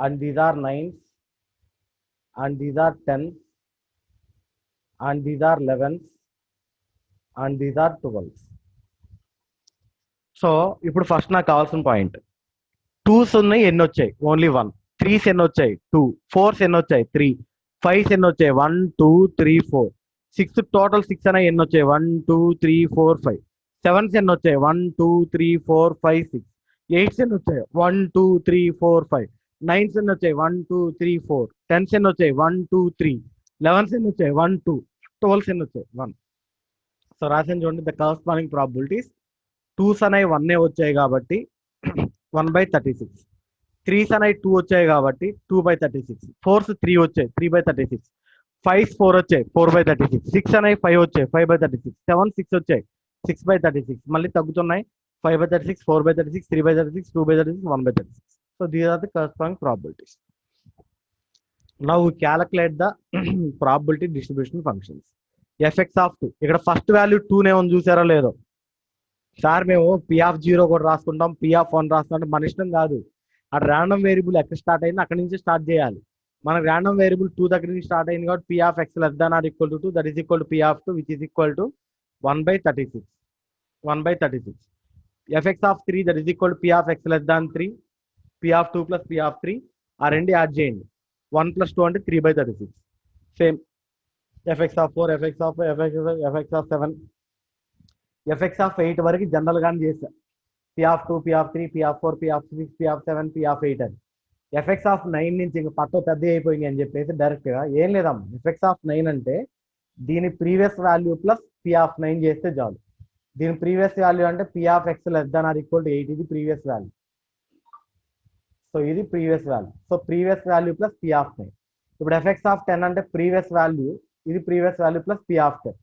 and these are 9s and these are 10s and these are 11s and these are 12s. So ఇప్పుడు first నాకు కావాల్సిన point, 2s ఉన్నాయి ఎన్ని వచ్చాయి? Only 1. 3s ఎన్ని వచ్చాయి? 2. 4s ఎన్ని వచ్చాయి? 3. 5s ఎన్ని వచ్చాయి? 1, 2, 3, 4. 6 టోటల్ 6 అనేవి ఎన్ని వచ్చాయి? 1, 2, 3, 4, 5. 7s ఎన్ని వచ్చాయి? 1, 2, 3, 4, 5, 6. 8s ఎన్ని వచ్చాయి? 1, 2, 3, 4, 5. 9s ఎన్ని వచ్చాయి? 1, 2, 3, 4. 10s ఎన్ని వచ్చాయి? 1, 2, 3. 11s ఎన్ని వచ్చాయి? 1, 2. 12s ఎన్ని వచ్చాయి? 1. సో రాసిన చూడండి, ద కరస్పాండింగ్ ప్రాబిలిటీస్ 2s అనేవి 1 వచ్చాయి కాబట్టి 1/36. 3s అనేవి 2 వచ్చాయి కాబట్టి 2/36. 4s 3 వచ్చాయి 3/36. 5s 4 వచ్చాయి 4/36. 6 అనేవి 5 వచ్చాయి 5/36. 7 6 వచ్చాయి 6/36. మళ్ళీ తగ్గుతున్నాయి 5/36, 4/36, 3/36, 2/36, 1/36. So these are the corresponding probabilities. Now we calculate the probability distribution functions. F X of 2. ఇక్కడ ఫస్ట్ వాల్యూ 2నే ఉంది, చూసారో లేదో? సార్ మేము P(0) కూడా రాసుకుంటాం, P(1) రాసుకుంటాం. మన ఇష్టం కాదు. ఆ ర్యాండమ్ వేరియబుల్ ఎక్కడ స్టార్ట్ అయింది అక్కడి నుంచి స్టార్ట్ చేయాలి. మనకు ర్యాండమ్ వేరియబుల్ 2 దగ్గర నుంచి స్టార్ట్ అయింది కాబట్టి P of X less than or equal to 2 that is equal to P of 2 which is equal to 1/36 1/36. F X of 3 that is equal to P of X less than 3 P of 2 plus P of 3 ఆ రెండు add చేయండి. 1 + 2 అంటే 3/36. Same F X of 4 F X of 7 F X of 8 వరకు general గానే చేసా. P of 2 P of 3 P of 4 P of 6 P of 7 P of 8 అని. Effects of 9 నుంచి ఇంకా పట్ట పెద్ద అయిపోయింది అని చెప్పేసి డైరెక్ట్గా ఏం లేదమ్మా. ఎఫెక్ట్స్ ఆఫ్ 9 అంటే దీని previous value plus P of 9 చేస్తే చాలు. దీని ప్రీవియస్ వాల్యూ అంటే P of X less than or equal to 8 ఇది ప్రీవియస్ వాల్యూ. సో ఇది previous value. So previous value plus P of 9. ఇప్పుడు ఎఫెక్ట్స్ ఆఫ్ 10 అంటే ప్రీవియస్ వాల్యూ, ఇది previous value plus P of 10,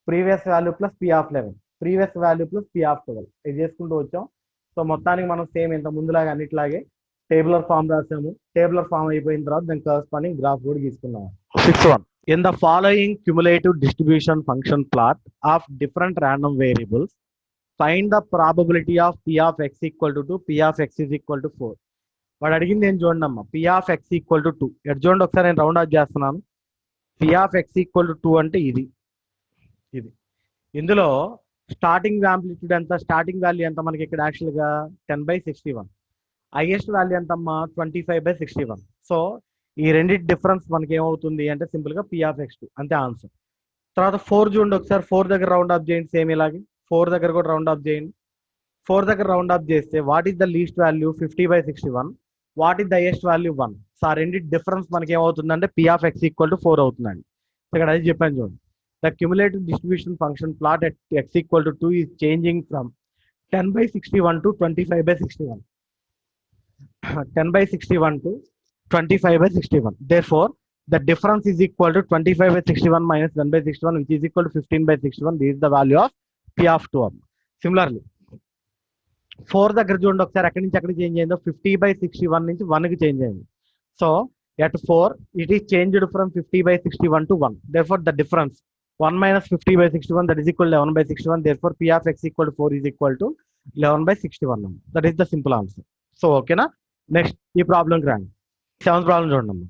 previous value plus P of 11, previous value plus P of 12 ఇది చేసుకుంటూ వచ్చాం. So మొత్తానికి మనం same ఇంత ముందులాగా అన్నిట్లాగే టేబులర్ ఫామ్ రాసాము. టేబులర్ ఫామ్ అయిపోయిన తర్వాత దాని కరస్పాండింగ్ గ్రాఫ్ కూడా తీసుకున్నాం. 6.1 in the following cumulative distribution function plot of different random variables find the probability of P of X equal to 2 P of X is equal to 4. వాడు అడిగింది ఏం చూడండి అమ్మా, P of X equal to 2 ఎటు చూడండి ఒకసారి, నేను round of చేస్తున్నాను. P of X equal to 2 అంటే ఇది. ఇందులో స్టార్టింగ్ యాంప్లిట్యూడ్ ఎంత, స్టార్టింగ్ వాల్యూ ఎంత మనకి ఇక్కడ యాక్చువల్గా 10/61. హైయెస్ట్ వాల్యూ ఎంతమ్మా 25/61. సో ఈ రెండింటి డిఫరెన్స్ మనకి ఏమవుతుంది అంటే సింపుల్గా పీ ఆఫ్ ఎక్స్ 2 అంతే ఆన్సర్. తర్వాత 4 చూడండి ఒకసారి, 4 దగ్గర రౌండ్ ఆఫ్ చేయండి. సేమ్ ఇలాగే 4 దగ్గర కూడా రౌండ్ ఆఫ్ చేయండి. 4 దగ్గర రౌండ్ ఆఫ్ చేస్తే what is the least value 50/61, what is the highest value 1. So ఆ రెండింటి డిఫరెన్స్ మనకి ఏమవుతుందంటే P of X equal to 4 అవుతుందండి. ఇక్కడ అది చెప్పాను చూడండి. The cumulative distribution function plot at X equal to 2 is changing from 10/61 to 25/61. 10/61 to 25/61. Therefore, the difference is equal to 25/61 minus 10/61, which is equal to 15/61. This is the value of P of 2. Similarly, 4 దగ్గర చూడండి ఒకసారి, ఎక్కడి నుంచి ఎక్కడికి change అయిందో 50/61 నుంచి 1కి change అయింది. So at 4 it is changed from 50/61 to 1. Therefore, the difference 1 minus 50/61 that is equal to 11/61. Therefore, P of x equal to 4 is equal to 11/61. That is the simple answer. So okay na. Next ఈ problem రండి. 7th problem చూడండి.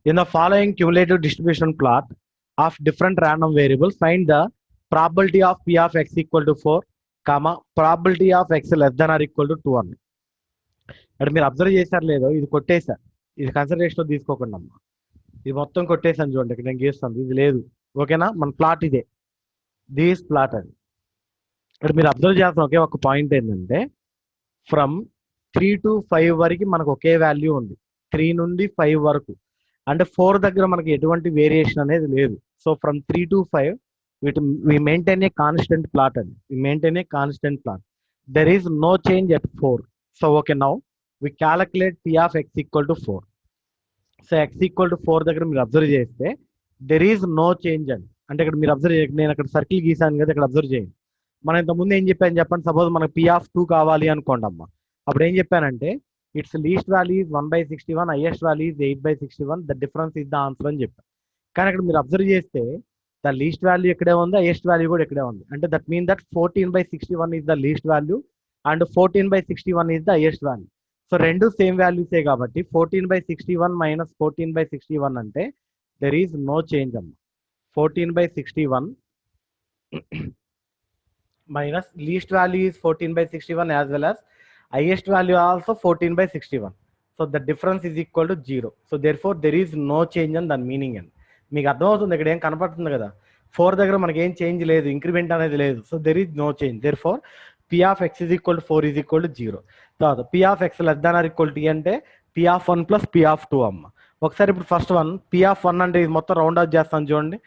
In the following cumulative distribution plot of different random variables, find the probability of P of x equal to 4, comma probability of x less than or equal to 2 అని. అంటే మీరు observe చేశారు లేదో, ఇది కొట్టేశారు, ఇది కన్సిడరేషన్లో తీసుకోకుండా అమ్మా. ఇది మొత్తం కొట్టేసాను చూడండి, ఇక్కడ నేను గీస్తాను, ఇది లేదు. ఓకేనా, మన ప్లాట్ ఇదే, దిస్ ప్లాట్ అది. ఇక్కడ మీరు అబ్జర్వ్ చేస్తున్న ఒకే ఒక పాయింట్ ఏంటంటే ఫ్రమ్ 3 to 5 వరకు మనకు ఒకే వాల్యూ ఉంది. 3 నుండి 5 వరకు, అంటే 4 దగ్గర మనకి ఎటువంటి వేరియేషన్ అనేది లేదు. So from 3 to 5 we maintain a constant plot and we maintain a constant plot. There is no change at 4. So okay, now we calculate P of x equal to 4. So x equal to 4 దగ్గర మీరు observe చేస్తే there is no change అండి. అంటే ఇక్కడ మీరు observe చేయండి, నేను అక్కడ సర్కిల్ గీసాను కదా, ఇక్కడ అబ్జర్వ్ చేయండి. మనం ఇంతకుముందు ఏం చెప్పాను చెప్పండి, సపోజ్ మనకు P of 2 కావాలి అనుకోండి అమ్మా. అప్పుడు ఏం చెప్పానంటే it's least value is 1/61, highest value is 8/61, the difference is the answer అని చెప్పాను. కానీ ఇక్కడ మీరు అబ్జర్వ్ చేస్తే ద లీస్ట్ వాల్యూ ఇక్కడే ఉంది, హైయెస్ట్ వాల్యూ కూడా ఇక్కడే ఉంది. అంటే that mean that 14/61 is the least value and 14/61 is the highest value. So రెండు సేమ్ వాల్యూసే కాబట్టి 14/61 మైనస్ 14/61 అంటే దెర్ ఈజ్ నో చేంజ్ అమ్మ. 14/61 minus least value is 14/61 as well as highest value also 14/61. So the difference is equal to 0. So therefore there is no change in the meaning. And మీకు అర్థమవుతుంది, ఇక్కడ ఏం కనపడుతుంది కదా, 4 దగ్గర మనకి ఏం చేంజ్ లేదు, ఇంక్రిమెంట్ అనేది లేదు. So there is no change. therefore P of x is equal to 4 is equal to 0. తర్వాత P of x less than or equal to అంటే P of 1 plus P of 2 అమ్మ. ఒకసారి ఇప్పుడు ఫస్ట్ వన్ P of 1 అంటే ఇది మొత్తం round of చేస్తాను చూడండి.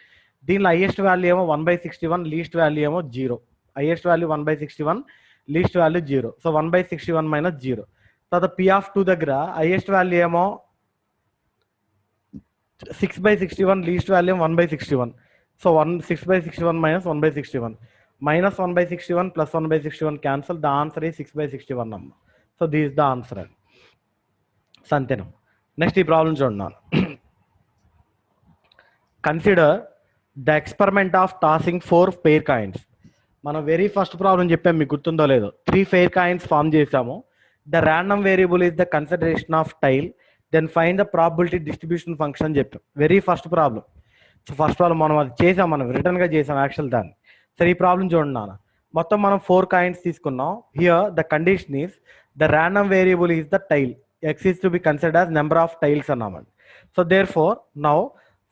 దీనిలో హైయెస్ట్ వాల్యూ ఏమో 1/61, లీస్ట్ వాల్యూ ఏమో 0. Highest value 1/61, least value 0. So 1/61 minus 0. తర్వాత P of 2 దగ్గర హైయెస్ట్ వాల్యూ ఏమో 6/61, least value 1/61. So 6/61 minus 1/61, minus 1/61 plus 1/61 cancel. The answer ఈ 6/61 అమ్మ. So this is the answer అది. సంతేనం. నెక్స్ట్ ఈ ప్రాబ్లం చూడండి. Consider the experiment of tossing 4 fair coins. మనం వెరీ ఫస్ట్ ప్రాబ్లం చెప్పాము, మీకు గుర్తుందో లేదో, 3 ఫెయిర్ కాయిన్స్ ఫామ్ చేసాము. The random variable is the consideration of tail, then find the probability distribution function అని చెప్పాం. Very first problem. So first problem మనం అది చేసాం, మనం రిటర్న్గా చేసాం యాక్చువల్ దాన్ని. సరే ఈ ప్రాబ్లం చూడండి నాన్న, మొత్తం మనం 4 కాయిన్స్ తీసుకున్నాం. Here the condition is the random variable is the tail, X is to be considered as number of tails అన్నామండి. So there four now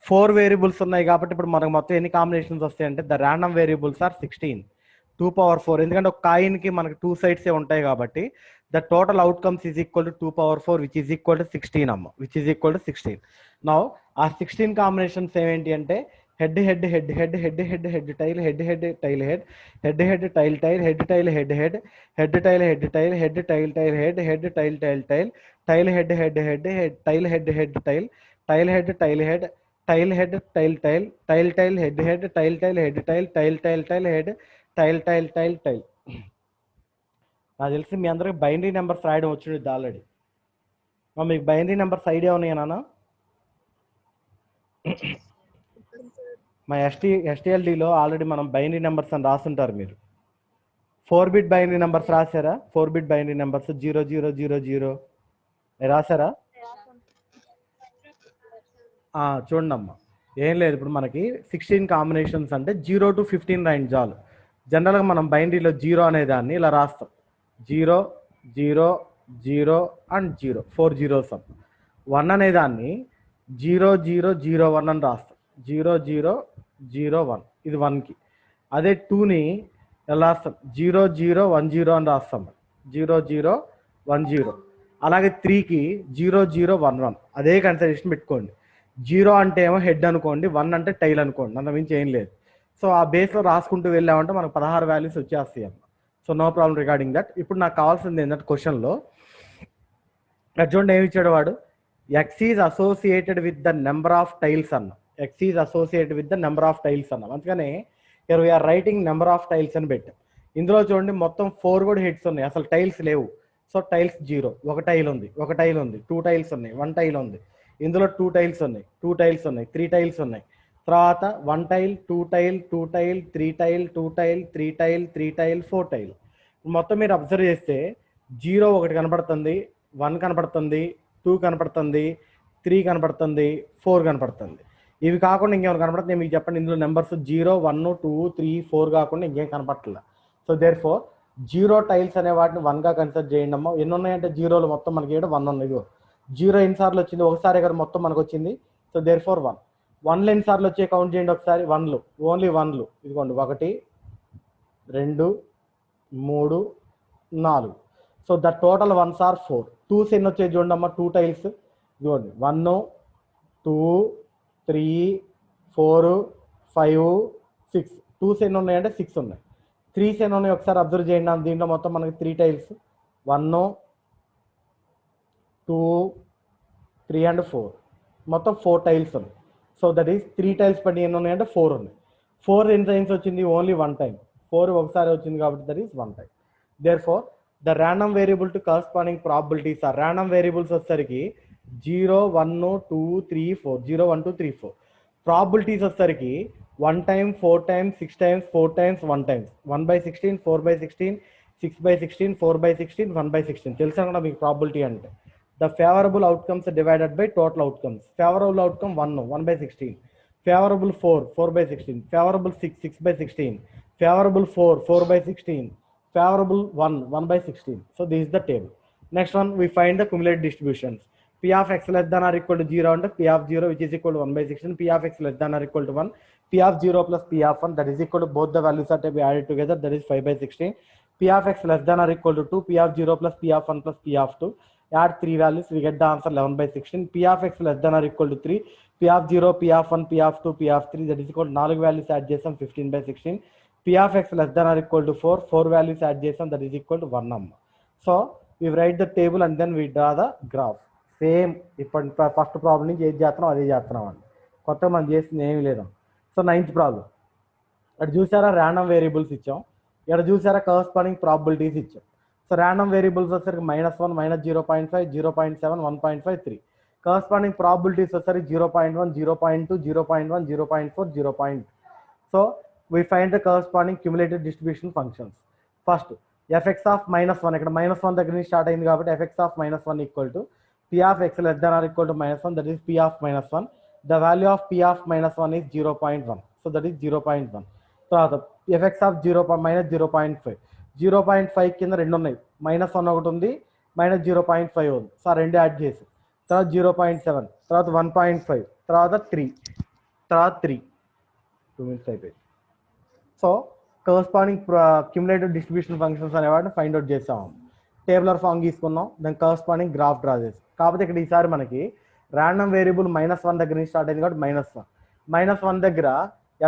4 variables ఉన్నాయి కాబట్టి ఇప్పుడు మనకు మొత్తం ఎన్ని కాంబినేషన్స్ వస్తాయంటే ద ర్యాండమ్ వేరియబుల్స్ ఆర్ 16, 2^4. ఎందుకంటే ఒక కాయిన్కి మనకి 2 sides ఉంటాయి కాబట్టి the total outcomes is equal to 2^4 which is equal to 16 అమ్మ, which is equal to 16. Now ఆ 16 కాంబినేషన్స్ ఏమేంటి అంటే head head head head head head head tail head head tail head head head tail tail head tail head head head tail head tail head tail tail head head tail tail tail tail head head head head tail head head tail tail head tail head tail head tail tail tail tail head head tail tail head tail tail tail tail head tail tail tail tail. నాకు తెలిసి మీ అందరికి binary numbers రాయడం వచ్చింది already. మీకు binary numbers idea ఉన్నాయా నాన్న? మా ఎస్టీఎల్డీలో already మనం బైనరీ నెంబర్స్ అని రాస్తుంటారు మీరు. 4-bit బైనరీ నెంబర్స్ రాశారా? 4-bit బైనరీ నెంబర్స్ 0000 రాశారా? చూడండి అమ్మా, ఏం లేదు, ఇప్పుడు మనకి 16 కాంబినేషన్స్ అంటే 0 to 15 రాయండి చాలు. జనరల్గా మనం బైనరీలో 0 అనే దాన్ని ఇలా రాస్తాం, 0 0 0 అండ్ 0, 4 zeros అమ్మ. 1 అనే దాన్ని 0 0 0 1 అని రాస్తాం, 0 0 0 1, ఇది 1కి. అదే 2ని ఎలా రాస్తాం, 0 0 1 0 అని రాస్తాం, 0 0 1 0. అలాగే 3కి 0 0 1 1, అదే కన్సిడరేషన్ పెట్టుకోండి. 0 అంటే ఏమో హెడ్ అనుకోండి, 1 అంటే టైల్ అనుకోండి, అంత మించి ఏం లేదు. సో ఆ బేస్లో రాసుకుంటూ వెళ్ళామంటే మనకు 16 వాల్యూస్ వచ్చేస్తాయి అమ్మ. So no problem regarding that. ఇప్పుడు నాకు కావాల్సింది ఏంటంటే క్వశ్చన్లో చూడండి ఏమి ఇచ్చాడు వాడు, X is associated with the number of tails అన్న, X is associated with the number of tails అన్న. అందుకని here we are writing number of tails అని పెట్టాం. ఇందులో చూడండి మొత్తం 4 కూడా హెడ్స్ ఉన్నాయి, అసలు టైల్స్ లేవు. సో టైల్స్ 0, ఒక టైల్ ఉంది, ఒక టైల్ ఉంది, 2 టైల్స్ ఉన్నాయి, 1 టైల్ ఉంది. ఇందులో 2 టైల్స్ ఉన్నాయి, 2 టైల్స్ ఉన్నాయి, 3 టైల్స్ ఉన్నాయి. తర్వాత 1 tail, 2 tail, 2 tail, 3 tail, 2 tail, 3 tail, 3 tail, 4 tail. మొత్తం మీరు అబ్జర్వ్ చేస్తే 0 ఒకటి కనపడుతుంది, 1 కనపడుతుంది, 2 కనపడుతుంది, 3 కనపడుతుంది, 4 కనపడుతుంది. ఇవి కాకుండా ఇంకేమైనా కనపడుతుంది మీకు చెప్పండి. ఇందులో నెంబర్స్ 0 1 2 3 4 కాకుండా ఇంకేం కనపడట్లేదు. సో దేర్ ఫోర్ 0 టైల్స్ అనే వాటిని 1గా కన్సిడర్ చేయండి అమ్మా. ఎన్ని ఉన్నాయంటే 0లో మొత్తం మనకి 1 ఉన్నాయి. 0 ఎన్నిసార్లు వచ్చింది, ఒకసారి కదా మొత్తం మనకు వచ్చింది. So there four 1. 1లో ఎన్నిసార్లు వచ్చే కౌంట్ చేయండి ఒకసారి, 1లు, ఓన్లీ 1లు. ఇదిగోండి 1 2 3 4. So the total 1s are 4. 2s ఎన్ని వచ్చాయి చూడండి అమ్మా, 2 టైల్స్ ఇదిగోండి 1 2 3 4 5 6. 2s ఎన్ని ఉన్నాయంటే 6 ఉన్నాయి. 3s ఎన్ని ఉన్నాయి ఒకసారి అబ్జర్వ్ చేయండి. దీంట్లో మొత్తం మనకి 3 టైల్స్, 1 2 3 and 4, మొత్తం 4 టైల్స్ ఉన్నాయి. సో దట్ ఈస్ 3 టైల్స్ పడి ఎన్ని ఉన్నాయంటే 4 ఉన్నాయి. 4 ఎన్ని టైమ్స్ వచ్చింది, ఓన్లీ 1 టైం. 4 ఒకసారి వచ్చింది కాబట్టి that is 1 time. Therefore the random variable to corresponding probabilities are, random variables వచ్చేసరికి 0 1 2 3 4, 0 1 2 3 4. ప్రాబిలిటీస్ వచ్చేసరికి 1 time 4 times 6 times 4 times 1 times, 1/16 4/16 6/16 4/16 1/16. తెలుసా కూడా మీకు ప్రాబిలిటీ అంటే the favourable outcomes divided by total outcomes. Favourable outcome 1 1/16, favourable 4 4/16, favourable 6 6/16, favourable 4 4/16, favorable 1 1/16. So this is the table. Next one, we find the cumulative distributions. P of x less than or equal to 0 and P of 0 which is equal to 1/16. P of x less than or equal to 1. P of 0 plus P of 1 that is equal to both the values are to be added together, that is 5/16. P of x less than or equal to 2. P of 0 plus P of 1 plus P of 2. Add 3 values, we get the answer 11/16. P of x less than or equal to 3. P of 0, P of 1, P of 2, P of 3 that is equal to 4 values add చేసాం 15/16. P of x less than or equal to 4, 4 values add చేసాం that is equal to 1 number. So we write the table and then we draw the graph. Same ఇప్పుడు first problem నుంచి ఏది చేస్తున్నాం అదే చేస్తున్నాం అండి, కొత్తగా మనం చేసింది ఏమీ లేదు. సో 9th ప్రాబ్లం, ఇక్కడ చూసారా ర్యాండమ్ వేరియబుల్స్ ఇచ్చాం, ఇక్కడ చూసారా కరస్పాండింగ్ ప్రాబిలిటీస్ ఇచ్చాం. సో ర్యాండమ్ వేరియబుల్స్ వచ్చేసరికి -1 -0.5 0.7 1.5 3. కరస్పాండింగ్ ప్రాబిలిటీస్ వచ్చేసరికి 0.1 0.2 0.1 0.4 0. So we find the corresponding cumulative distribution functions. First, F X of -1 ఇక్కడ -1 దగ్గర నుంచి స్టార్ట్ అయింది కాబట్టి F X of -1 equal to P of X less than or equal to -1 that is P of -1. The value of P of -1 is 0.1. So that is 0.1. తర్వాత FX of -0.5 0.5 కింద రెండు ఉన్నాయి, -1 ఒకటి ఉంది, -0.5 ఉంది. సో ఆ రెండు యాడ్ చేసి తర్వాత 0.7 తర్వాత 1.5 తర్వాత 3 2 minutes అయిపోయింది. So corresponding cumulative distribution functions అనేవాటిని ఫైండ్ అవుట్ చేసాము. టేబులర్ ఫామ్ తీసుకున్నాం, దాని కరస్పాండింగ్ గ్రాఫ్ డ్రా చేసాం. కాకపోతే ఇక్కడ ఈసారి మనకి ర్యాండమ్ వేరియబుల్ -1 దగ్గర నుంచి స్టార్ట్ అయింది కాబట్టి -1 దగ్గర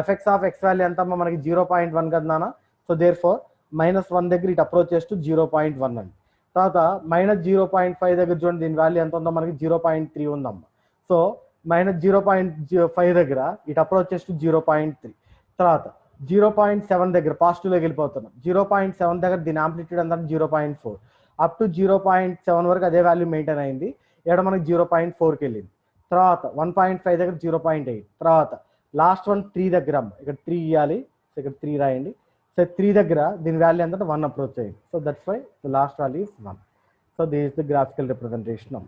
ఎఫ్ఎక్స్ ఆఫ్ ఎక్స్ వాల్యూ ఎంత మనకి 0.1 కదా. సో దేర్ ఫోర్ -1 దగ్గర ఇట్ అప్రోచ్ చేస్తూ 0.1 అండి. తర్వాత -0.5 దగ్గర చూడండి, దీని వాల్యూ ఎంత ఉందో మనకి 0.3 ఉందమ్మ. సో -0.5 దగ్గర ఇట్ అప్రోచ్ చేస్తూ 0.3. తర్వాత 0.7 దగ్గర పాజిటివ్లోకి వెళ్ళిపోతున్నాం. 0.7 దగ్గర దీని ఆంప్లిట్యూడ్ ఎంత 0.4 అప్ టు 0.7 వరకు అదే వాల్యూ మెయింటైన్ అయింది. ఇక్కడ మనకి 0.4కి వెళ్ళింది. తర్వాత 1.5 దగ్గర 0.8. తర్వాత లాస్ట్ వన్ 3 దగ్గర ఇక్కడ 3 ఇవ్వాలి, సో ఇక్కడ 3 రాయండి. సో 3 దగ్గర దీని వాల్యూ ఎంత 1 అప్రోచ్ అయ్యింది. So that's why the last value is 1. So this is the graphical representation.